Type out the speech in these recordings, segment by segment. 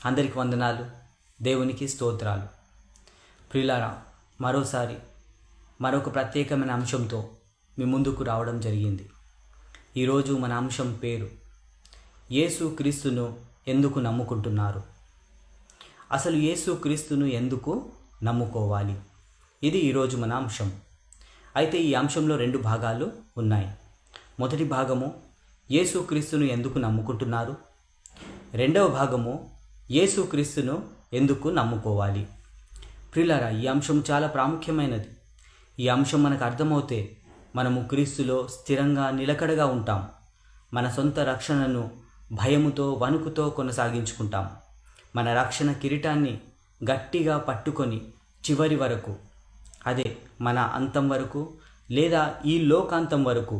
అందరికి వందనాలు, దేవునికి స్తోత్రాలు. ప్రియులారా, మరోసారి మరొక ప్రత్యేకమైన అంశంతో మీ ముందుకు రావడం జరిగింది. ఈరోజు మన అంశం పేరు యేసు క్రీస్తును ఎందుకు నమ్ముకుంటున్నారు. అసలు యేసు క్రీస్తును ఎందుకు నమ్ముకోవాలి, ఇది ఈరోజు మన అంశం. అయితే ఈ అంశంలో 2 భాగాలు ఉన్నాయి. మొదటి భాగము యేసు క్రీస్తును ఎందుకు నమ్ముకుంటున్నారు, రెండవ భాగము యేసు క్రీస్తును ఎందుకు నమ్ముకోవాలి. ప్రియులారా, ఈ అంశం చాలా ప్రాముఖ్యమైనది. ఈ అంశం మనకు అర్థమవుతే మనము క్రీస్తులో స్థిరంగా నిలకడగా ఉంటాం. మన సొంత రక్షణను భయముతో వణుకుతో కొనసాగించుకుంటాం. మన రక్షణ కిరీటాన్ని గట్టిగా పట్టుకొని చివరి వరకు, అదే మన అంతం వరకు లేదా ఈ లోకాంతం వరకు,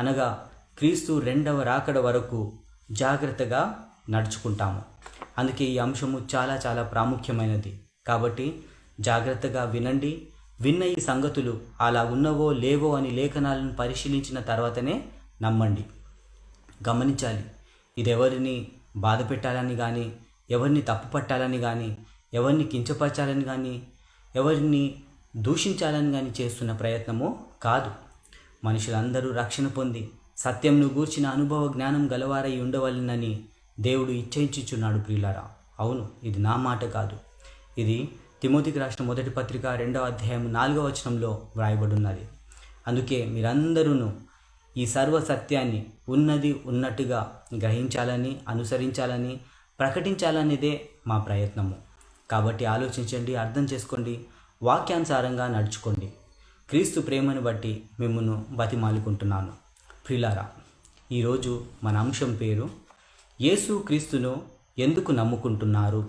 అనగా క్రీస్తు 2వ రాకడ వరకు జాగ్రత్తగా నడుచుకుంటాము. అందుకే ఈ అంశము చాలా చాలా ప్రాముఖ్యమైనది. కాబట్టి జాగ్రత్తగా వినండి. విన్న ఈ సంగతులు అలా ఉన్నవో లేవో అని లేఖనాలను పరిశీలించిన తర్వాతనే నమ్మండి. గమనించాలి, ఇది ఎవరిని బాధ పెట్టాలని కానీ, ఎవరిని తప్పు పట్టాలని కానీ, ఎవరిని కించపరచాలని కానీ, ఎవరిని దూషించాలని కానీ చేస్తున్న ప్రయత్నము కాదు. మనుషులందరూ రక్షణ పొంది సత్యంను గూర్చిన అనుభవ జ్ఞానం గలవారై ఉండవలనని దేవుడు ఇచ్చయించుచున్నాడు. ప్రియులారా, అవును, ఇది నా మాట కాదు. ఇది తిమోతికి రాసిన మొదటి పత్రిక 2వ అధ్యాయం 4వ వచనంలో వ్రాయబడినది. అందుకే మీరందరూ ఈ సర్వ సత్యాన్ని ఉన్నది ఉన్నట్టుగా గ్రహించాలని, అనుసరించాలని, ప్రకటించాలనేదే మా ప్రయత్నము. కాబట్టి ఆలోచించండి, అర్థం చేసుకోండి, వాక్యానుసారంగా నడుచుకోండి. క్రీస్తు ప్రేమను బట్టి మిమ్మల్ని బతిమాలుకుంటున్నాను. ప్రియులారా, ఈరోజు మన అంశం పేరు యేసు క్రీస్తును ఎందుకు నమ్ముకుంటున్నారు.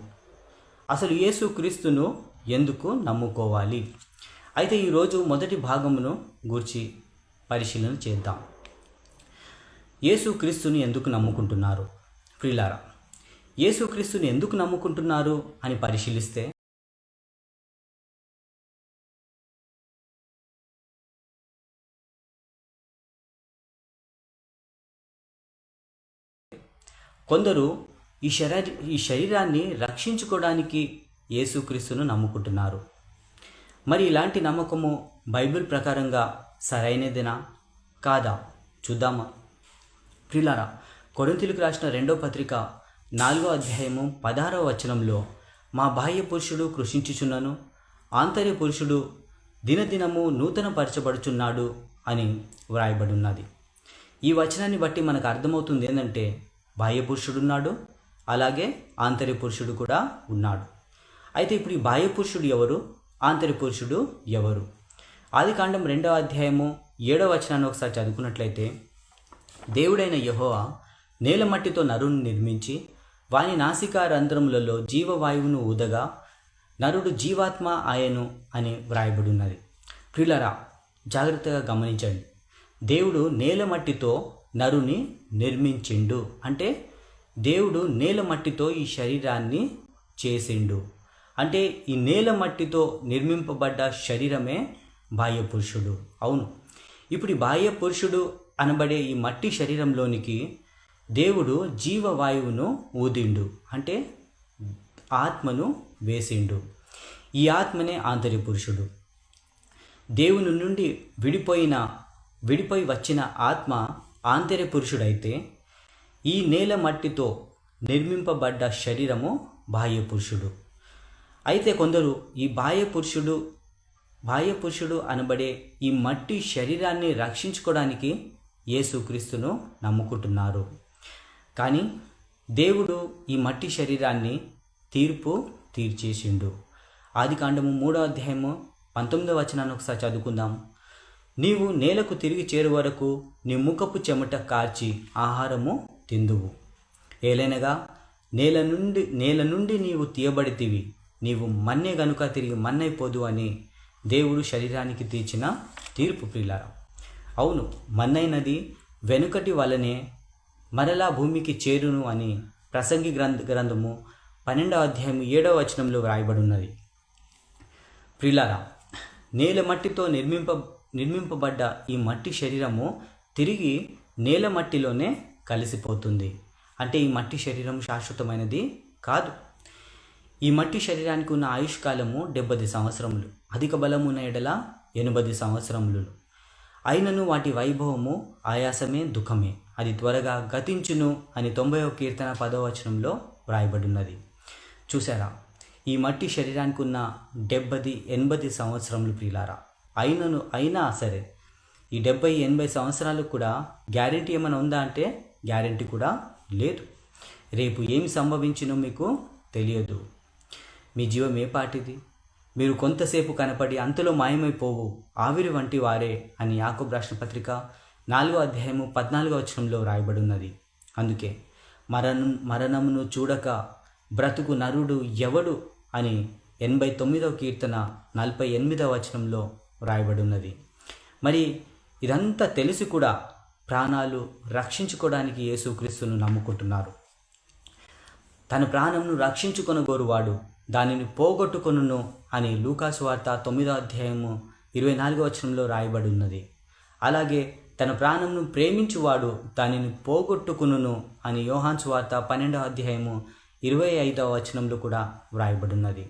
అసలు యేసు క్రీస్తును ఎందుకు నమ్ముకోవాలి. అయితే ఈరోజు మొదటి భాగమును గూర్చి పరిశీలన చేద్దాం. యేసు క్రీస్తును ఎందుకు నమ్ముకుంటున్నారు. ప్రియులారా, యేసు క్రీస్తును ఎందుకు నమ్ముకుంటున్నారు అని పరిశీలిస్తే కొందరు ఈ శరీరాన్ని రక్షించుకోవడానికి యేసుక్రీస్తును నమ్ముకుంటున్నారు. మరి ఇలాంటి నమ్మకము బైబిల్ ప్రకారంగా సరైనదేనా కాదా చూద్దామా. ప్రియులారా, కొరింథీయులకు రాసిన 2వ పత్రిక 4వ అధ్యాయము 16వ వచనంలో మా బాహ్య పురుషుడు కృషించుచున్నను, ఆంతర్య పురుషుడు దినదినము నూతనపరచబడుచున్నాడు అని వ్రాయబడి ఉన్నది. ఈ వచనాన్ని బట్టి మనకు అర్థమవుతుంది ఏంటంటే, బాహ్య పురుషుడు ఉన్నాడు, అలాగే ఆంతర్య పురుషుడు కూడా ఉన్నాడు. అయితే ఇప్పుడు ఈ బాహ్య పురుషుడు ఎవరు, ఆంతర్య పురుషుడు ఎవరు? ఆదికాండం 2వ అధ్యాయము 7వ వచనాన్ని ఒకసారి చదువుకున్నట్లయితే, దేవుడైన యెహోవా నేల మట్టితో నరుని నిర్మించి వాని నాసికా రంధ్రములలో జీవవాయువును ఊదగా నరుడు జీవాత్మ ఆయను అని వ్రాయబడి ఉన్నది. ప్రియులారా, జాగ్రత్తగా గమనించండి. దేవుడు నేల మట్టితో నరుని నిర్మించిండు అంటే దేవుడు నేల మట్టితో ఈ శరీరాన్ని చేసిండు. అంటే ఈ నేల మట్టితో నిర్మింపబడ్డ శరీరమే బాహ్య పురుషుడు. అవును, ఇప్పుడు ఈ బాహ్య పురుషుడు అనబడే ఈ మట్టి శరీరంలోనికి దేవుడు జీవవాయువును ఊదిండు, అంటే ఆత్మను వేసిండు. ఈ ఆత్మనే ఆంతర్య పురుషుడు. దేవుని నుండి విడిపోయి వచ్చిన ఆత్మ ఆంతర్య పురుషుడైతే, ఈ నేల మట్టితో నిర్మింపబడ్డ శరీరము బాహ్య పురుషుడు. అయితే కొందరు ఈ బాహ్య పురుషుడు అనబడే ఈ మట్టి శరీరాన్ని రక్షించుకోవడానికి యేసుక్రీస్తును నమ్ముకుంటున్నారు. కానీ దేవుడు ఈ మట్టి శరీరాన్ని తీర్చేసిండు. ఆదికాండము 3వ అధ్యాయము 19వ వచనాన్ని ఒకసారి చదువుకుందాం. నీవు నేలకు తిరిగి చేరు వరకు నీ ముఖపు చెమట కార్చి ఆహారము తిందువు. ఏలైనగా నేల నుండి నీవు తీయబడితివి, నీవు మన్నే గనుక తిరిగి మన్నైపోదు అని దేవుడు శరీరానికి తీర్చిన తీర్పు. ప్రియులారా, అవును, మన్నైనది వెనుకటి వలనే మరలా భూమికి చేరును అని ప్రసంగి గ్రంథము 12వ అధ్యాయం 7వ వచనంలో వ్రాయబడి ఉన్నది. ప్రియులారా, నేల మట్టితో నిర్మింపబడ్డ ఈ మట్టి శరీరము తిరిగి నేల మట్టిలోనే కలిసిపోతుంది. అంటే ఈ మట్టి శరీరం శాశ్వతమైనది కాదు. ఈ మట్టి శరీరానికి ఉన్న ఆయుష్కాలము 70 సంవత్సరములు, అధిక బలమున్న ఎడల 80 సంవత్సరములు. అయినను వాటి వైభవము ఆయాసమే, దుఃఖమే, అది త్వరగా గతించును అని 90వ కీర్తన 10వ వచనంలో వ్రాయబడినది. చూసారా, ఈ మట్టి శరీరానికి ఉన్న 70-80 సంవత్సరములు ప్రియులారా. అయినా సరే ఈ 70-80 సంవత్సరాలకు కూడా గ్యారెంటీ ఏమైనా ఉందా అంటే గ్యారెంటీ కూడా లేదు. రేపు ఏమి సంభవించినో మీకు తెలియదు. మీ జీవం ఏ పాటిది? మీరు కొంతసేపు కనపడి అంతలో మాయమైపోవు ఆవిరి వంటి వారే అని యాకోబు రాసిన పత్రిక 4వ అధ్యాయము 14వ వచనంలో రాయబడి ఉన్నది. అందుకే మరణమును చూడక బ్రతుకు నరుడు ఎవడు అని 89వ కీర్తన 48వ వచనంలో రాయబడి ఉన్నది. మరి ఇదంతా తెలిసి కూడా ప్రాణాలు రక్షించుకోవడానికి యేసుక్రీస్తును నమ్ముకుంటున్నారు. తన ప్రాణంను రక్షించుకొనగోరువాడు దానిని పోగొట్టుకొనును అని లూకాసు వార్త 9వ అధ్యాయము 24వ వచనంలో రాయబడి ఉన్నది. అలాగే తన ప్రాణంను ప్రేమించువాడు దానిని పోగొట్టుకును అని యోహాను సువార్త 12వ అధ్యాయము 25వ వచనంలో కూడా వ్రాయబడి ఉన్నది.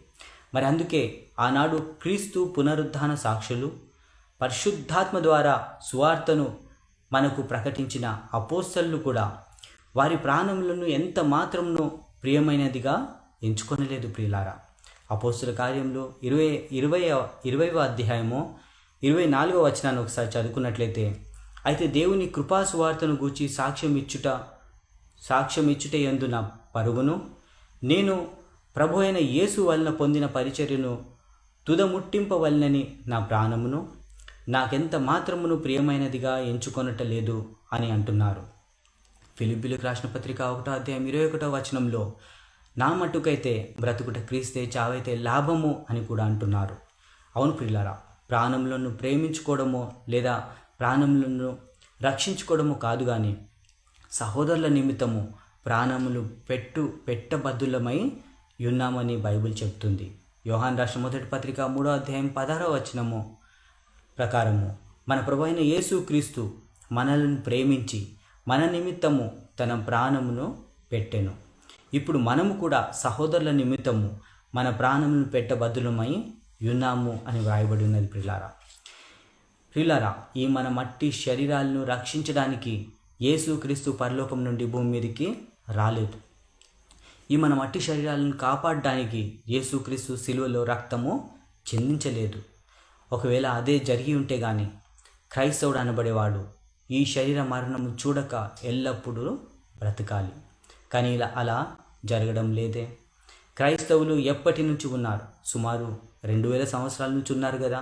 మరి అందుకే ఆనాడు క్రీస్తు పునరుద్ధాన సాక్షులు, పరిశుద్ధాత్మ ద్వారా సువార్తను మనకు ప్రకటించిన అపోస్తలులు కూడా వారి ప్రాణములను ఎంత మాత్రమును ప్రియమైనదిగా ఎంచుకొనలేదు ప్రియులారా. అపోస్తల కార్యంలో 20వ అధ్యాయము 24వ వచనాన్ని ఒకసారి చదువుకున్నట్లయితే, అయితే దేవుని కృపా సువార్తను గూర్చి సాక్ష్యం ఇచ్చుట యందు నా పరుగును, నేను ప్రభు అయిన యేసు వలన పొందిన పరిచర్యను తుదముట్టింపవలనని నా ప్రాణమును నాకెంత మాత్రమును ప్రియమైనదిగా ఎంచుకొనటలేదు అని అంటున్నారు. ఫిలిప్పీయులకు రాసిన పత్రిక 1వ అధ్యాయం 21వ వచనంలో నా మట్టుకైతే బ్రతుకుట క్రీస్తే, చావైతే లాభము అని కూడా అంటున్నారు. అవును ప్రియులారా, ప్రాణములను ప్రేమించుకోవడమో లేదా ప్రాణములను రక్షించుకోవడము కాదు, కానీ సహోదరుల నిమిత్తము ప్రాణములు పెట్టబద్దులమై ఉన్నామని బైబిల్ చెప్తుంది. యోహాను రాసిన మొదటి పత్రిక 3వ అధ్యాయం 16వ వచనము ప్రకారము మన ప్రభు అయిన యేసుక్రీస్తు మనలను ప్రేమించి మన నిమిత్తము తన ప్రాణమును పెట్టెను. ఇప్పుడు మనము కూడా సహోదరుల నిమిత్తము మన ప్రాణమును పెట్టబద్దులమై ఉన్నాము అని వ్రాయబడి ఉన్నది. ప్రియులారా, ఈ మన మట్టి శరీరాలను రక్షించడానికి యేసుక్రీస్తు పరలోకం నుండి భూమి మీదకి రాలేదు. ఈ మన మట్టి శరీరాలను కాపాడడానికి యేసుక్రీస్తు సిలువలో రక్తము చెందించలేదు. ఒకవేళ అదే జరిగి ఉంటే కానీ క్రైస్తవుడు అనబడేవాడు ఈ శరీర మరణము చూడక ఎల్లప్పుడూ బ్రతకాలి. కానీ అలా జరగడం లేదే. క్రైస్తవులు ఎప్పటి నుంచి ఉన్నారు? సుమారు 2000 సంవత్సరాల నుంచి ఉన్నారు కదా.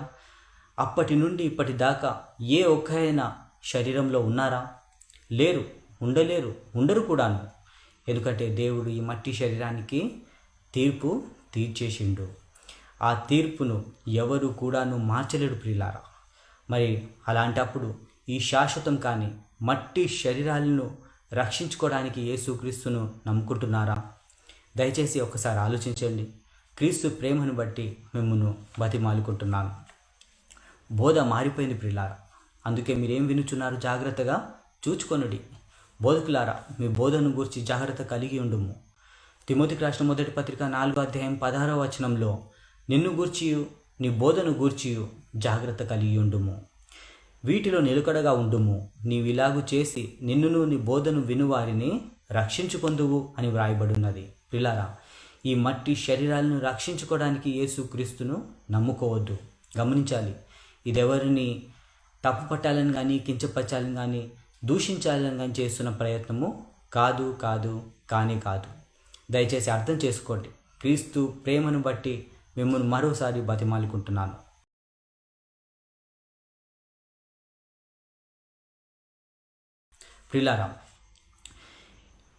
అప్పటి నుండి ఇప్పటి దాకా ఏ ఒక్కరైనా శరీరంలో ఉన్నారా? లేరు, ఉండలేరు, ఉండరు కూడాను. ఎందుకంటే దేవుడు ఈ మట్టి శరీరానికి తీర్పు తీర్చేసిండు. ఆ తీర్పును ఎవరు కూడాను మార్చలేడు ప్రియులారా. మరి అలాంటప్పుడు ఈ శాశ్వతం కానీ మట్టి శరీరాలను రక్షించుకోవడానికి యేసుక్రీస్తును నమ్ముకుంటున్నారా? దయచేసి ఒకసారి ఆలోచించండి. క్రీస్తు ప్రేమను బట్టి మిమ్మల్ని బతిమాలుకుంటున్నాను. బోధ మారిపోయింది ప్రియులారా. అందుకే మీరేం వినుచున్నారు జాగ్రత్తగా చూచుకొనుడి. బోధకులారా, మీ బోధను గూర్చి జాగ్రత్త కలిగి ఉండుము. తిమోతికి రాసిన మొదటి పత్రిక 4వ అధ్యాయం 16వ వచనంలో నిన్ను గూర్చియు నీ బోధను గూర్చియు జాగ్రత్త కలిగి ఉండుము, వీటిలో నిలకడగా ఉండుము, నీవిలాగు చేసి నిన్నును నీ బోధను వినువారిని రక్షించుకొందువు అని వ్రాయబడినది. ప్రియులారా, ఈ మట్టి శరీరాలను రక్షించుకోవడానికి యేసుక్రీస్తును నమ్ముకోవద్దు. గమనించాలి, ఇదెవరిని తప్పు పట్టాలని కానీ కించపరచాలని కానీ దూషించాలని కానీ చేస్తున్న ప్రయత్నము కానే కాదు. దయచేసి అర్థం చేసుకోండి. క్రీస్తు ప్రేమను బట్టి మిమ్మల్ని మరోసారి బతిమాలుకుంటున్నాను. ప్రియులారా,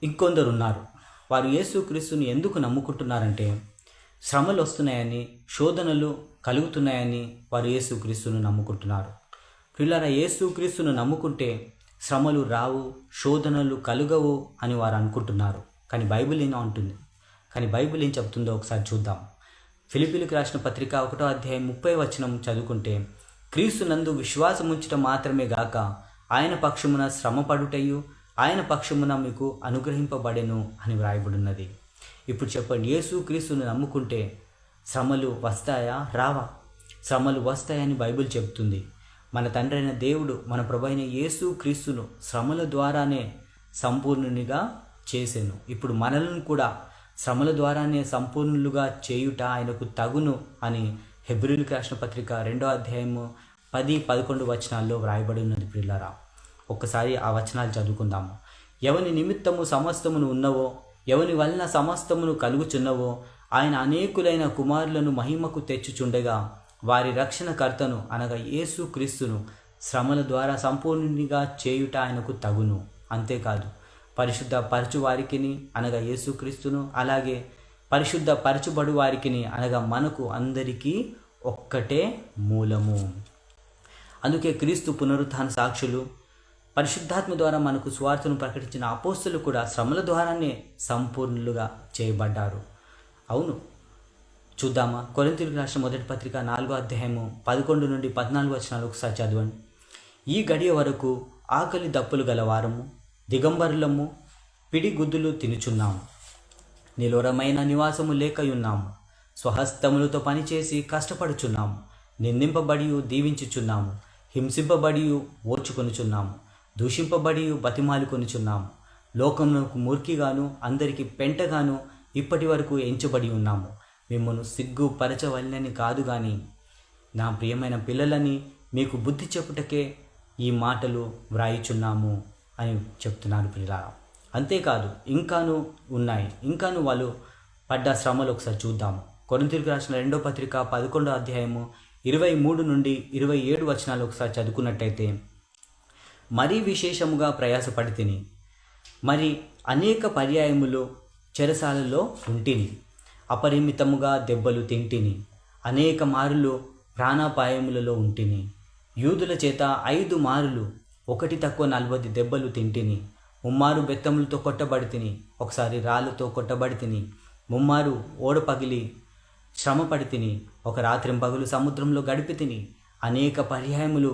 ఇంకొందరు ఉన్నారు. వారు యేసుక్రీస్తుని ఎందుకు నమ్ముకుంటున్నారంటే శ్రమలు వస్తున్నాయని, శోధనలు కలుగుతున్నాయని వారు యేసుక్రీస్తును నమ్ముకుంటున్నారు. ప్రియులారా, యేసుక్రీస్తును నమ్ముకుంటే శ్రమలు రావు, శోధనలు కలుగవు అని వారు అనుకుంటున్నారు. కానీ బైబిల్ ఏం చెప్తుందో ఒకసారి చూద్దాం. ఫిలిప్పీయులకు రాసిన పత్రిక 1వ అధ్యాయం 30వ వచనం చదువుకుంటే, క్రీస్తునందు విశ్వాసముంచటం మాత్రమే గాక ఆయన పక్షమున శ్రమపడుటయు ఆయన పక్షమున మీకు అనుగ్రహింపబడెను అని వ్రాయబడినది. ఇప్పుడు చెప్పండి, యేసుక్రీస్తుని నమ్ముకుంటే శ్రమలు వస్తాయా రావా? శ్రమలు వస్తాయని బైబిల్ చెప్తుంది. మన తండ్రి అయిన దేవుడు మన ప్రభు అయిన యేసుక్రీస్తును శ్రమల ద్వారానే సంపూర్ణునిగా చేసెను. ఇప్పుడు మనలను కూడా శ్రమల ద్వారానే సంపూర్ణులుగా చేయుట ఆయనకు తగును అని హెబ్రీయులకు రాసిన పత్రిక 2వ అధ్యాయము 10-11 వచనాల్లో వ్రాయబడి ఉన్నది. ప్రియులారా, ఒక్కసారి ఆ వచనాలు చదువుకుందాము. ఎవని నిమిత్తము సమస్తమును ఉన్నవో, ఎవని వలన సమస్తమును కలుగుచున్నవో, ఆయన అనేకులైన కుమారులను మహిమకు తెచ్చుచుండగా వారి రక్షణకర్తను అనగా యేసుక్రీస్తును శ్రమల ద్వారా సంపూర్ణునిగా చేయుట ఆయనకు తగును. అంతేకాదు, పరిశుద్ధ పరచు వారికిని అనగా యేసుక్రీస్తును, అలాగే పరిశుద్ధ పరచుబడు వారికిని అనగా మనకు అందరికీ ఒక్కటే మూలము. అందుకే క్రీస్తు పునరుత్థాన సాక్షులు, పరిశుద్ధాత్మ ద్వారా మనకు సువార్తను ప్రకటించిన అపోస్తలు కూడా శ్రమల ద్వారానే సంపూర్ణులుగా చేయబడ్డారు. అవును, చూద్దామా? కొరింథీయులకు రాసిన మొదటి పత్రిక 4వ అధ్యాయము 11-14 వచనాలు ఒకసారి చదవండి. ఈ గడియ వరకు ఆకలి దప్పులు గలవారము, దిగంబరులము, పిడిగుద్దులు తినుచున్నాము, నిలోరమైన నివాసము లేకయున్నాము, స్వహస్తములతో పనిచేసి కష్టపడుచున్నాము, నిందింపబడి దీవించుచున్నాము, హింసింపబడి ఓర్చుకొనుచున్నాము, దూషింపబడి బతిమాలుకొనుచున్నాము, లోకమునకు మూర్ఖిగాను అందరికీ పెంటగాను ఇప్పటి వరకు ఎంచబడి ఉన్నాము. మిమ్మల్ని సిగ్గుపరచవలనని కాదు కానీ నా ప్రియమైన పిల్లలని మీకు బుద్ధి చెప్పుటకే ఈ మాటలు వ్రాయిచున్నాము అని చెప్తున్నారు పిల్లలు. అంతేకాదు, ఇంకాను ఉన్నాయి, ఇంకాను వాళ్ళు పడ్డ శ్రమలు ఒకసారి చూద్దాము. కొరింథీయులకు రాసిన 2వ పత్రిక 11వ అధ్యాయము 23-27 వచనాలు ఒకసారి చదువుకున్నట్టయితే, మరీ విశేషముగా ప్రయాసపడి తిని, మరి అనేక పర్యాయములు చెరసాలలో ఉంటిని, అపరిమితముగా దెబ్బలు తింటిని, అనేక మారులు ప్రాణాపాయములలో ఉంటిని, యూదుల చేత 5 మారులు 1 తక్కువ 40 దెబ్బలు తింటిని, ముమ్మారు బెత్తములతో కొట్టబడి తిని, ఒకసారి రాళ్ళతో కొట్టబడి తిని, ముమ్మారు ఓడ పగిలి శ్రమపడి తిని, ఒక రాత్రింపగలు సముద్రంలో గడిపి తిని, అనేక పర్యాయములు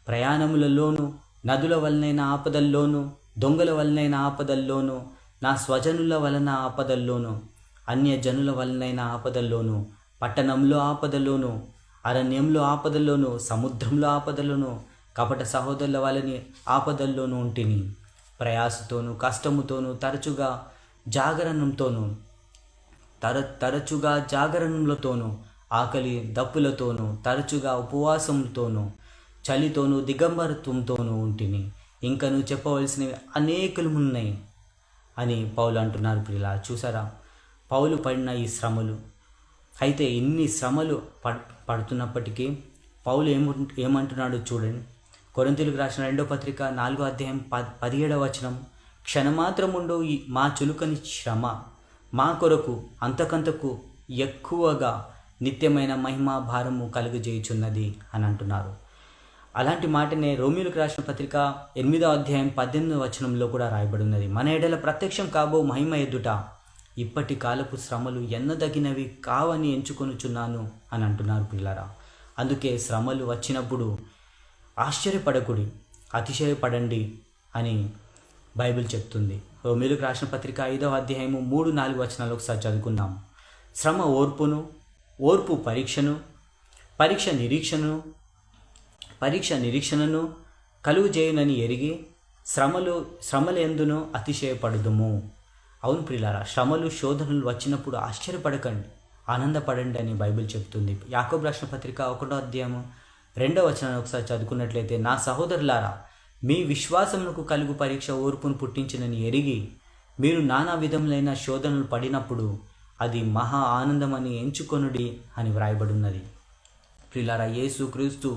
ప్రయాణములలోనూ, నదుల వలనైన ఆపదల్లోనూ, దొంగల వలనైన ఆపదల్లోనూ, నా స్వజనుల వలన ఆపదల్లోనూ, అన్యజనుల వలనైన ఆపదల్లోనూ, పట్టణంలో ఆపదల్లోనూ, అరణ్యంలో ఆపదల్లోనూ, సముద్రంలో ఆపదల్లోనూ, కపట సహోదరుల వలని ఆపదల్లోనూ ఉంటిని. ప్రయాసతోనూ కష్టముతోనూ తరచుగా జాగరణములతోనూ, ఆకలి దప్పులతోనూ, తరచుగా ఉపవాసములతోనూ, చలితోనూ, దిగంబరత్వంతోనూ ఉంటిని. ఇంకను చెప్పవలసినవి అనేకమున్నాయి అని పౌలు అంటున్నారు. ప్రియులా, చూసారా పౌలు పడిన ఈ శ్రమలు? అయితే ఇన్ని శ్రమలు పడుతున్నప్పటికీ పౌలు ఏమంటున్నాడు చూడండి. కొరింథీయులకు రాసిన 2వ పత్రిక 4వ అధ్యాయం 17వ వచనం, క్షణమాత్రముండు మా చులుకని శ్రమ మా కొరకు అంతకంతకు ఎక్కువగా నిత్యమైన మహిమా భారము కలుగజేయుచున్నది అని అంటున్నారు. అలాంటి మాటనే రోమీయులకు రాసిన పత్రిక 8వ అధ్యాయం 18వ వచనంలో కూడా రాయబడి ఉన్నది. మన ఎడల ప్రత్యక్షం కాబో మహిమ ఎదుట ఇప్పటి కాలపు శ్రమలు ఎన్నదగినవి కావని ఎంచుకొనుచున్నాను అని అంటున్నారు పిల్లరా. అందుకే శ్రమలు వచ్చినప్పుడు ఆశ్చర్యపడకుడి, అతిశయపడండి అని బైబిల్ చెప్తుంది. రోమీయులకు రాసిన పత్రిక 5వ అధ్యాయము 3-4 వచనాలు ఒకసారి చదువుకుందాం. శ్రమ ఓర్పును, ఓర్పు పరీక్షను, పరీక్ష నిరీక్షణను కలుగు చేయునని ఎరిగి శ్రమలందును అతిశయపడుదుము. అవును ప్రియులారా, శ్రమలు శోధనలు వచ్చినప్పుడు ఆశ్చర్యపడకండి, ఆనందపడండి అని బైబిల్ చెప్తుంది. యాకోబు రాసిన పత్రిక 1వ అధ్యాయము 2వ వచనాన్ని ఒకసారి చదువుకున్నట్లయితే, నా సహోదరులారా, మీ విశ్వాసమునకు కలుగు పరీక్ష ఓర్పును పుట్టించినని ఎరిగి మీరు నానా విధములైన శోధనలు పడినప్పుడు అది మహా ఆనందమని ఎంచుకొనుడి అని వ్రాయబడినది. ప్రియులారా, యేసుక్రీస్తు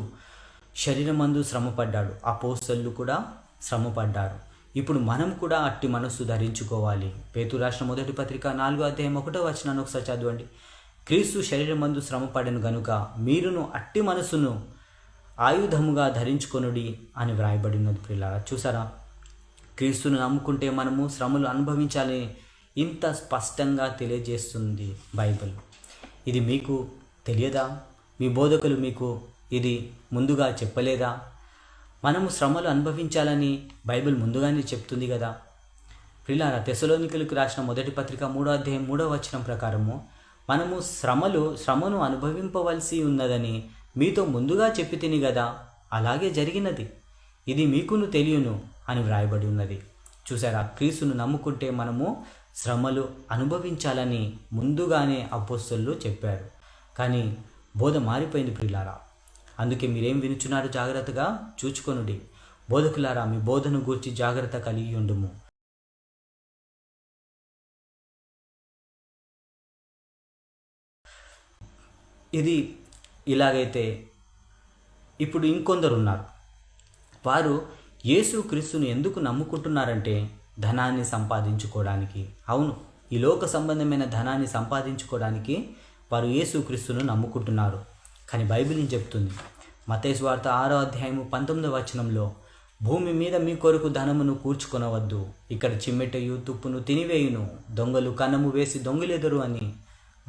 శరీరమందు శ్రమపడ్డాడు, అపోస్తలులు కూడా శ్రమపడ్డారు. ఇప్పుడు మనం కూడా అట్టి మనస్సు ధరించుకోవాలి. పేతురు రాసిన మొదటి పత్రిక 4వ అధ్యాయం 1వ వచనాన్ని ఒకసారి చదవండి. క్రీస్తు శరీరమందు శ్రమపడెను గనుక మీరును అట్టి మనస్సును ఆయుధముగా ధరించుకొనుడి అని వ్రాయబడినది. ప్రియులారా, చూసారా, క్రీస్తును నమ్ముకుంటే మనము శ్రమలు అనుభవించాలని ఇంత స్పష్టంగా తెలియజేస్తుంది బైబిల్. ఇది మీకు తెలియదా? మీ బోధకులు మీకు ఇది ముందుగా చెప్పలేదా? మనము శ్రమలు అనుభవించాలని బైబిల్ ముందుగానే చెప్తుంది కదా. ప్రియులారా, తెస్సలోనికీయులకు రాసిన మొదటి పత్రిక 3వ అధ్యాయం 3వ వచనం ప్రకారము మనము శ్రమను అనుభవింపవలసి ఉన్నదని మీతో ముందుగా చెప్పి తిని గదా, అలాగే జరిగినది, ఇది మీకును తెలియను అని వ్రాయబడి ఉన్నది. చూసారా, క్రీస్తును నమ్ముకుంటే మనము శ్రమలు అనుభవించాలని ముందుగానే అపోస్తలులు చెప్పారు. కానీ బోధ మారిపోయింది ప్రియులారా. అందుకే మీరేం వినుచున్నారు జాగ్రత్తగా చూచుకొనుడి. బోధకులారా, మీ బోధను గూర్చి జాగ్రత్త కలిగి ఉండుము. ఇది ఇలాగైతే ఇప్పుడు ఇంకొందరు ఉన్నారు. వారు యేసు క్రీస్తుని ఎందుకు నమ్ముకుంటున్నారంటే ధనాన్ని సంపాదించుకోవడానికి. అవును, ఈ లోక సంబంధమైన ధనాన్ని సంపాదించుకోవడానికి వారు యేసు క్రీస్తును నమ్ముకుంటున్నారు. కానీ బైబిల్ ఏం చెప్తుంది? మత్తయి సువార్త 6వ అధ్యాయము 19వ వచనంలో, భూమి మీద మీ కొరకు ధనమును కూర్చుకొనవద్దు, ఇక్కడ చిమ్మెటయు తుప్పును తినివేయును, దొంగలు కన్నము వేసి దొంగిలెదరు అని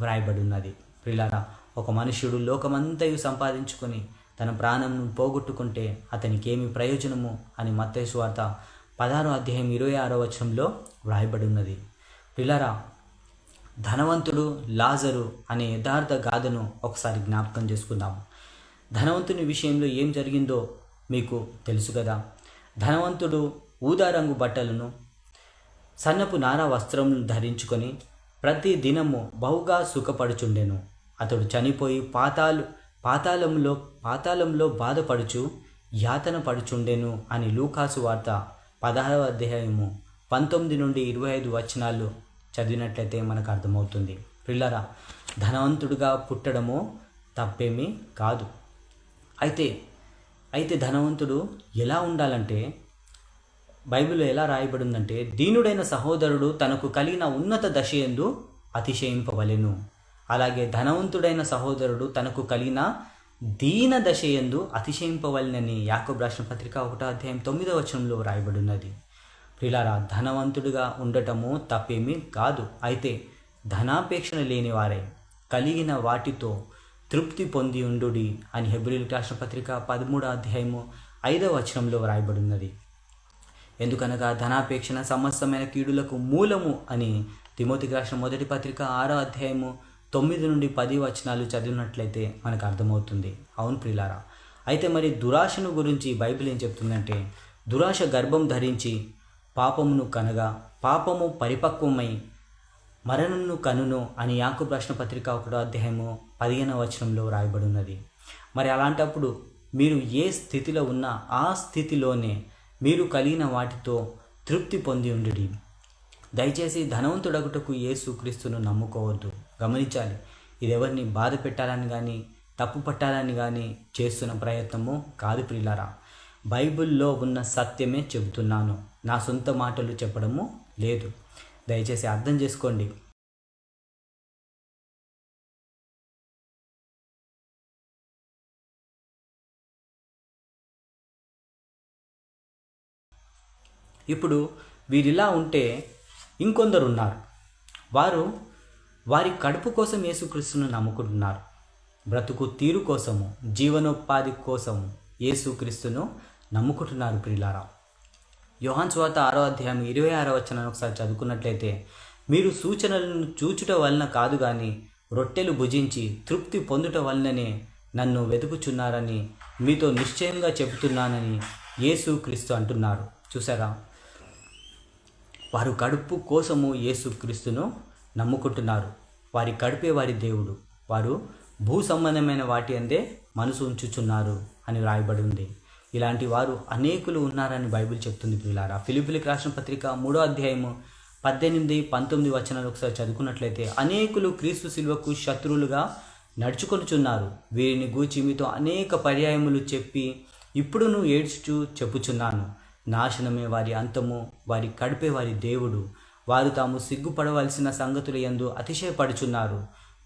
వ్రాయబడి ఉన్నది. ప్రియులారా, ఒక మనుష్యుడు లోకమంతయు సంపాదించుకొని తన ప్రాణంను పోగొట్టుకుంటే అతనికి ఏమి ప్రయోజనము అని మత్తయి సువార్త 16వ అధ్యాయం 26వ వచనంలో వ్రాయబడి ఉన్నది. ప్రియులారా, ధనవంతుడు లాజరు అనే యథార్థ గాథను ఒకసారి జ్ఞాపకం చేసుకుందాము. ధనవంతుని విషయంలో ఏం జరిగిందో మీకు తెలుసు కదా. ధనవంతుడు ఊదా రంగు బట్టలను, సన్నపు నారా వస్త్రములను ధరించుకొని ప్రతి దినము బహుగా సుఖపడుచుండెను. అతడు చనిపోయి పాతాళంలో బాధపడుచు యాతన పడుచుండెను అని లూకాసు వార్త 16వ అధ్యాయము 19 నుండి 25 వచనాలు చదివినట్లయితే మనకు అర్థమవుతుంది. ప్రియులారా, ధనవంతుడిగా పుట్టడము తప్పేమీ కాదు. అయితే ధనవంతుడు ఎలా ఉండాలంటే, బైబిల్లో ఎలా రాయబడి ఉందంటే, దీనుడైన సహోదరుడు తనకు కలిగిన ఉన్నత దశయందు అతిశయింపవలెను. అలాగే ధనవంతుడైన సహోదరుడు తనకు కలిగిన దీన దశయందు అతిశయింపవలెనని యాకోబు రాసిన పత్రిక 1వ అధ్యాయం 9వ వచనంలో రాయబడి ఉన్నది. ప్రియులారా, ధనవంతుడిగా ఉండటము తప్పేమీ కాదు. అయితే ధనాపేక్షణ లేని వారే కలిగిన వాటితో తృప్తి పొంది ఉండుడి అని హెబ్రీయులకు రాసిన పత్రిక 13వ అధ్యాయము 5వ వచనంలో వ్రాయబడి ఉన్నది. ఎందుకనగా ధనాపేక్షణ సమస్తమైన కీడులకు మూలము అని తిమోతికి రాసిన మొదటి పత్రిక 6వ అధ్యాయము 9 నుండి 10 వచనాలు చదివినట్లయితే మనకు అర్థమవుతుంది. అవును ప్రియులారా, అయితే మరి దురాశను గురించి బైబిల్ ఏం చెప్తుందంటే, దురాశ గర్భం ధరించి పాపమును కనగా పాపము పరిపక్వమై మరణమును కనును అని యాకోబు రాసిన పత్రిక 1వ అధ్యాయము 15వ వచనంలో రాయబడి ఉన్నది. మరి అలాంటప్పుడు మీరు ఏ స్థితిలో ఉన్నా ఆ స్థితిలోనే మీరు కలిగిన వాటితో తృప్తి పొంది ఉండుడి. దయచేసి ధనవంతుడగుటకు యేసు క్రీస్తును నమ్ముకోవద్దు. గమనించాలి, ఇది ఎవరిని బాధ పెట్టాలని కానీ తప్పు పట్టాలని కానీ చేస్తున్న ప్రయత్నము కాదు ప్రియులారా. బైబిల్లో ఉన్న సత్యమే చెబుతున్నాను, నా సొంత మాటలు చెప్పడము లేదు. దయచేసి అర్థం చేసుకోండి. ఇప్పుడు వీరిలా ఉంటే ఇంకొందరు ఉన్నారు. వారి కడుపు కోసం యేసుక్రీస్తును నమ్ముకుంటున్నారు. బ్రతుకు తీరు కోసము, జీవనోపాధి కోసము యేసుక్రీస్తును నమ్ముకుంటున్నారు ప్రియులారా. యోహాను సువార్త 6వ అధ్యాయం 26వ వచనాన్ని ఒకసారి చదువుకున్నట్లయితే, మీరు సూచనలను చూచుట వలన కాదు కానీ రొట్టెలు భుజించి తృప్తి పొందుట వలననే నన్ను వెతుకుచున్నారని మీతో నిశ్చయంగా చెబుతున్నానని యేసుక్రీస్తు అంటున్నారు. చూసారా, వారు కడుపు కోసము యేసుక్రీస్తును నమ్ముకుంటున్నారు. వారి కడుపే వారి దేవుడు. వారు భూ సంబంధమైన వాటి అందే మనసు ఉంచుచున్నారు అని రాయబడి ఉంది. ఇలాంటి వారు అనేకులు ఉన్నారని బైబిల్ చెప్తుంది ప్రియులారా. ఫిలిప్పీయులకు రాసిన పత్రిక 3వ అధ్యాయము 18, 19 వచనాలు ఒకసారి చదువుకున్నట్లయితే, అనేకులు క్రీస్తు శిలువకు శత్రువులుగా నడుచుకొనుచున్నారు. వీరిని గూర్చి మీతో అనేక పర్యాయములు చెప్పి ఇప్పుడును ఏడ్చుచూ చెప్పుచున్నాను, నాశనమే వారి అంతము, వారి కడుపే వారి దేవుడు. వారు తాము సిగ్గుపడవలసిన సంగతుల యందు అతిశయపడుచున్నారు,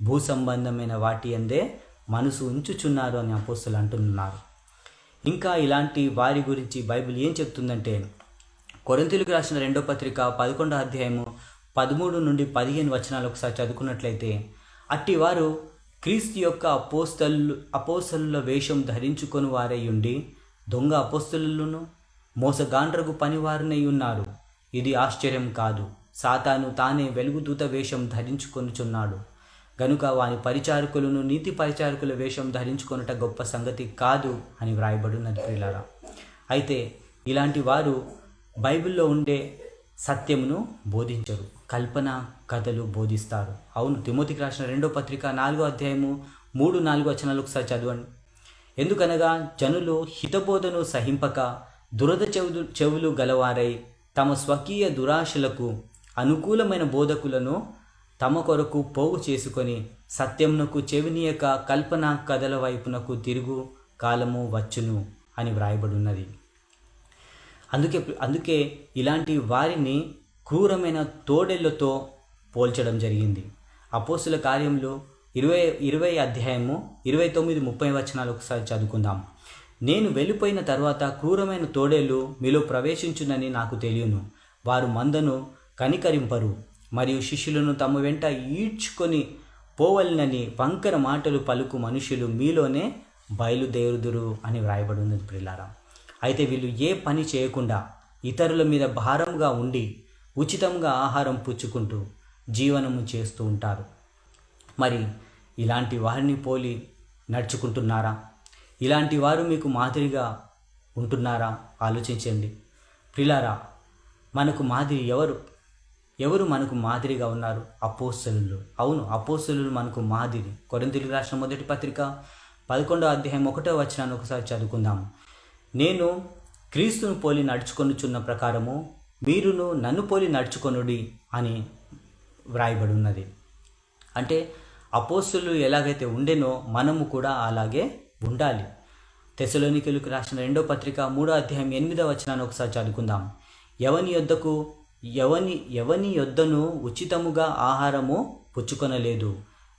భూ సంబంధమైన వాటి యందే మనసు ఉంచుచున్నారు అని అపోస్తలులు అంటున్నారు. ఇంకా ఇలాంటి వారి గురించి బైబిల్ ఏం చెప్తుందంటే, కొరింథీయులకు రాసిన 2వ పత్రిక 11వ అధ్యాయము 13 నుండి 15 వచనాలు ఒకసారి చదువుకున్నట్లయితే, అట్టి వారు క్రీస్తు యొక్క అపోస్తలుల వేషం ధరించుకొని వారై ఉండి దొంగ అపోస్తలులను మోసగాండ్రగు పనివారినై ఉన్నారు. ఇది ఆశ్చర్యం కాదు. సాతాను తానే వెలుగుదూత వేషం ధరించుకొనుచున్నాడు గనుక వాని పరిచారకులను నీతి పరిచారకుల వేషం ధరించుకొనుట గొప్ప సంగతి కాదు అని వ్రాయబడినది ప్రియులారా. అయితే ఇలాంటి వారు బైబిల్లో ఉండే సత్యమును బోధించరు, కల్పన కథలు బోధిస్తారు. అవును, తిమోతికి రాసిన 2వ పత్రిక 4వ అధ్యాయము 3-4 వచనాలు ఒకసారి చదవండి. ఎందుకనగా జనులు హితబోధను సహింపక దురద చెవులు గలవారై తమ స్వకీయ దురాశలకు అనుకూలమైన బోధకులను తమ కొరకు పోగు చేసుకొని సత్యమునకు చెవినీయక కల్పన కథల వైపునకు తిరుగు కాలము వచ్చును అని వ్రాయబడి ఉన్నది. అందుకే ఇలాంటి వారిని క్రూరమైన తోడేళ్లతో పోల్చడం జరిగింది. అపోస్తుల కార్యములు 20 అధ్యాయము 29-30 వచనాలు ఒకసారి చదువుకుందాం. నేను వెళ్ళిపోయిన తర్వాత క్రూరమైన తోడేళ్ళు మీలో ప్రవేశించునని నాకు తెలియను. వారు మందను కనికరింపరు మరియు శిష్యులను తమ వెంట ఈడ్చుకొని పోవలనని వంకర మాటలు పలుకు మనుషులు మీలోనే బయలుదేరుదురు అని వ్రాయబడి ఉన్నది ప్రియులారా. అయితే వీళ్ళు ఏ పని చేయకుండా ఇతరుల మీద భారంగా ఉండి ఉచితంగా ఆహారం పుచ్చుకుంటూ జీవనము చేస్తూ ఉంటారు. మరి ఇలాంటి వారిని పోలి నడుచుకుంటున్నారా? ఇలాంటి వారు మీకు మాదిరిగా ఉంటున్నారా? ఆలోచించండి ప్రియులారా. మనకు మాదిరి ఎవరు మనకు మాదిరిగా ఉన్నారు? అపోస్తలులు. అవును, అపోస్తలులు మనకు మాదిరి. కొరింథీయులకు రాసిన 1వ పత్రిక 11వ అధ్యాయం 1వ వచనాన్ని ఒకసారి చదువుకుందాం. నేను క్రీస్తును పోలి నడుచుకొనుచున్న ప్రకారము మీరును నన్ను పోలి నడుచుకొనుడి అని వ్రాయబడి ఉన్నది. అంటే అపోస్తలులు ఎలాగైతే ఉండేనో మనము కూడా అలాగే ఉండాలి. తెస్సలోనికీయులకు రాసిన 2వ పత్రిక 3వ అధ్యాయం 8వ వచనాన్ని ఒకసారి చదువుకుందాం. ఎవని యొద్దను ఉచితముగా ఆహారము పుచ్చుకొనలేదు,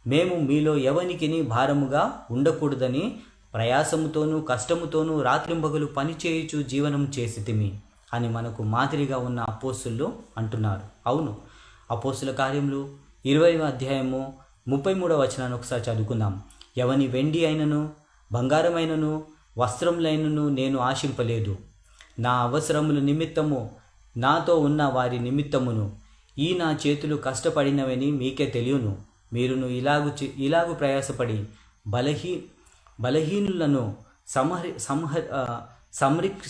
మేము మీలో ఎవనికిని భారముగా ఉండకూడదని ప్రయాసముతోనూ కష్టముతోనూ రాత్రింబగలు పనిచేయుచు జీవనం చేసితిమి అని మనకు మాదిరిగా ఉన్న అపోస్తలులు అంటున్నారు. అవును, అపోస్తల కార్యములు 20వ అధ్యాయము 33వ వచనాన్ని ఒకసారి చదువుకుందాం. ఎవని వెండి అయినను బంగారమైనను వస్త్రములైనను నేను ఆశింపలేదు. నా అవసరముల నిమిత్తము నాతో ఉన్న వారి నిమిత్తమును ఈ నా చేతులు కష్టపడినవని మీకే తెలియను. మీరును ఇలాగు ప్రయాసపడి బలహీనులను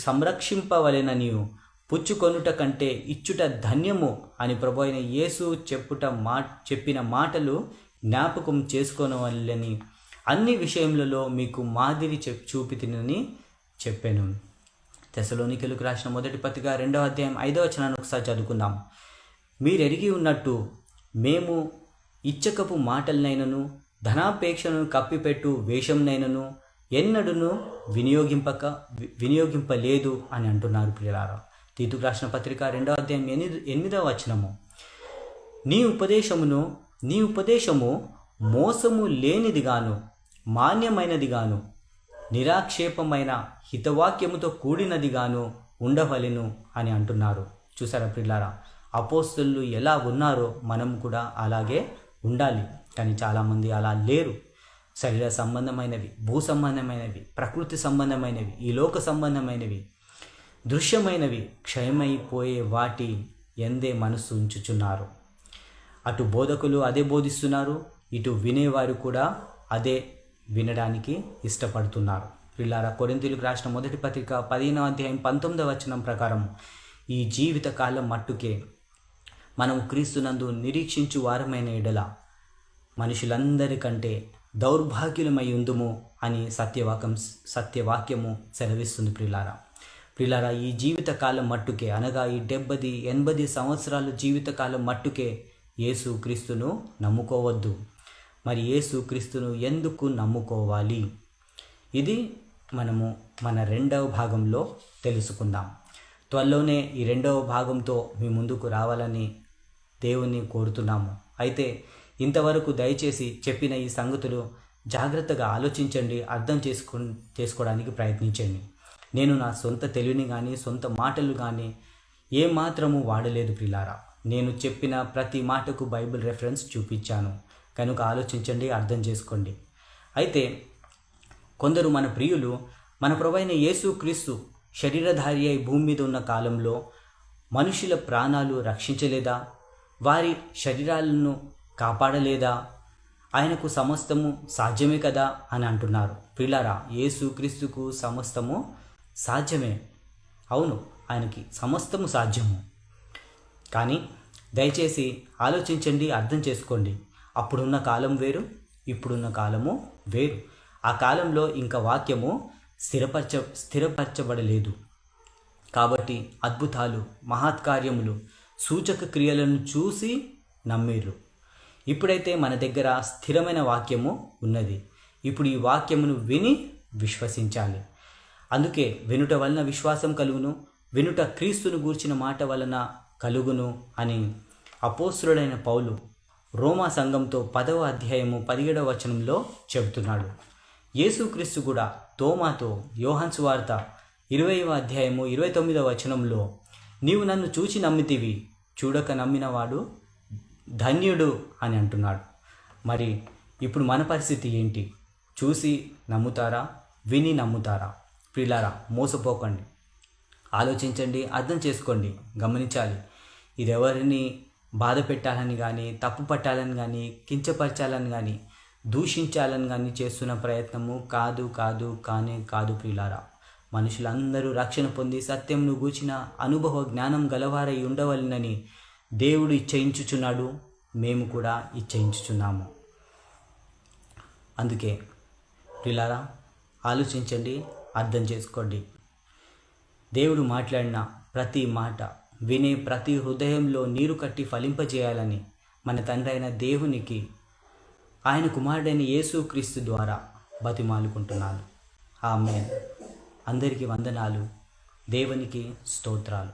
సంరక్షింపవలెననియు పుచ్చుకొనుట కంటే ఇచ్చుట ధన్యము అని ప్రభువైన యేసు చెప్పిన మాటలు జ్ఞాపకం చేసుకోనవలని అన్ని విషయములలో మీకు మాదిరి చూపితినని చెప్పాను. తెస్సలోనికీయులకు రాసిన 1వ పత్రిక 2వ అధ్యాయం 5వ వచనాన్ని ఒకసారి చదువుకుందాం. మీరెరిగి ఉన్నట్టు మేము ఇచ్చకపు మాటలనైనను ధనాపేక్షను కప్పిపెట్టు వేషంనైనను ఎన్నడూను వినియోగింపలేదు అని అంటున్నారు ప్రియులారా. తీతుకు రాసిన పత్రిక 2వ అధ్యాయం 8వ వచనము. నీ ఉపదేశము మోసము లేనిదిగాను మాన్యమైనదిగాను నిరాక్షేపమైన హితవాక్యముతో కూడినదిగాను ఉండవలెను అని అంటున్నారు. చూసారా ప్రియులారా, అపోస్తలులు ఎలా ఉన్నారో మనం కూడా అలాగే ఉండాలి. కానీ చాలామంది అలా లేరు. శరీర సంబంధమైనవి, భూ సంబంధమైనవి, ప్రకృతి సంబంధమైనవి, ఈ లోక సంబంధమైనవి, దృశ్యమైనవి, క్షయమైపోయే వాటి ఎందే మనసు ఉంచుచున్నారు. అటు బోధకులు అదే బోధిస్తున్నారు, ఇటు వినేవారు కూడా అదే వినడానికి ఇష్టపడుతున్నారు. పిల్లారా, కొరింథీయులకు రాసిన 1వ పత్రిక 15వ అధ్యాయం 19వ వచనం ప్రకారం ఈ జీవిత కాలం మట్టుకే మనం క్రీస్తునందు నిరీక్షించు వారమైన ఎడల మనుషులందరికంటే దౌర్భాగ్యులమై ఉందుము అని సత్యవాక్యము సెలవిస్తుంది. ప్రియులారా, ఈ జీవిత కాలం మట్టుకే, అనగా ఈ 70-80 సంవత్సరాల జీవితకాలం మట్టుకే యేసు క్రీస్తును నమ్ముకోవద్దు. మరి యేసు క్రీస్తును ఎందుకు నమ్ముకోవాలి? ఇది మనము మన 2వ భాగంలో తెలుసుకుందాం. త్వరలోనే ఈ 2వ భాగంతో మీ ముందుకు రావాలని దేవుని కోరుతున్నాము. అయితే ఇంతవరకు దయచేసి చెప్పిన ఈ సంగతులు జాగ్రత్తగా ఆలోచించండి, అర్థం చేసుకోవడానికి ప్రయత్నించండి. నేను నా సొంత తెలివిని కానీ సొంత మాటలు కానీ ఏమాత్రము వాడలేదు ప్రియులారా. నేను చెప్పిన ప్రతి మాటకు బైబిల్ రెఫరెన్స్ చూపించాను కనుక ఆలోచించండి, అర్థం చేసుకోండి. అయితే కొందరు మన ప్రియులు మన ప్రభువైన యేసు క్రీస్తు శరీరధారి అయి భూమి మీద ఉన్న కాలంలో మనుషుల ప్రాణాలు రక్షించలేదా? వారి శరీరాలను కాపాడలేదా? ఆయనకు సమస్తము సాధ్యమే కదా అని అంటున్నారు. ప్రియులారా, యేసుక్రీస్తుకు సమస్తము సాధ్యమే. అవును, ఆయనకి సమస్తము సాధ్యము. కానీ దయచేసి ఆలోచించండి, అర్థం చేసుకోండి. అప్పుడున్న కాలం వేరు, ఇప్పుడున్న కాలము వేరు. ఆ కాలంలో ఇంకా వాక్యము స్థిరపరచబడలేదు. కాబట్టి అద్భుతాలు, మహత్కార్యములు, సూచక క్రియలను చూసి నమ్మిర్రు. ఇప్పుడైతే మన దగ్గర స్థిరమైన వాక్యము ఉన్నది. ఇప్పుడు ఈ వాక్యమును విని విశ్వసించాలి. అందుకే వినుట వలన విశ్వాసం కలుగును, వినుట క్రీస్తును గూర్చిన మాట వలన కలుగును అని అపోస్తులుడైన పౌలు రోమా సంఘంతో 10వ అధ్యాయము 17వ వచనంలో చెబుతున్నాడు. యేసుక్రీస్తు కూడా తోమాతో యోహాను సువార్త 20వ అధ్యాయము 29వ వచనంలో, నీవు నన్ను చూచి నమ్మితివి, చూడక నమ్మినవాడు ధన్యుడు అని అంటున్నాడు. మరి ఇప్పుడు మన పరిస్థితి ఏంటి? చూసి నమ్ముతారా, విని నమ్ముతారా? ప్రియులారా, మోసపోకండి. ఆలోచించండి, అర్థం చేసుకోండి, గమనించాలి. ఇది ఎవరిని బాధ పెట్టాలని కానీ, తప్పు పట్టాలని కానీ, కించపరచాలని కానీ, దూషించాలని కానీ చేస్తున్న ప్రయత్నము కాదు ప్రియులారా. మనుషులందరూ రక్షణ పొంది సత్యంను గూర్చిన అనుభవ జ్ఞానం గలవారై ఉండవలనని దేవుడు ఇచ్చయించుచున్నాడు. మేము కూడా ఇచ్చయించుచున్నాము. అందుకే ప్రియులారా, ఆలోచించండి, అర్థం చేసుకోండి. దేవుడు మాట్లాడిన ప్రతి మాట వినే ప్రతి హృదయంలో నీరు కట్టి ఫలింపజేయాలని మన తండ్రి అయిన దేవునికి, ఆయన కుమారుడైన యేసుక్రీస్తు ద్వారా బతిమాలుకుంటున్నాను. ఆమేన్. అందరికీ వందనాలు. దేవునికి స్తోత్రాలు.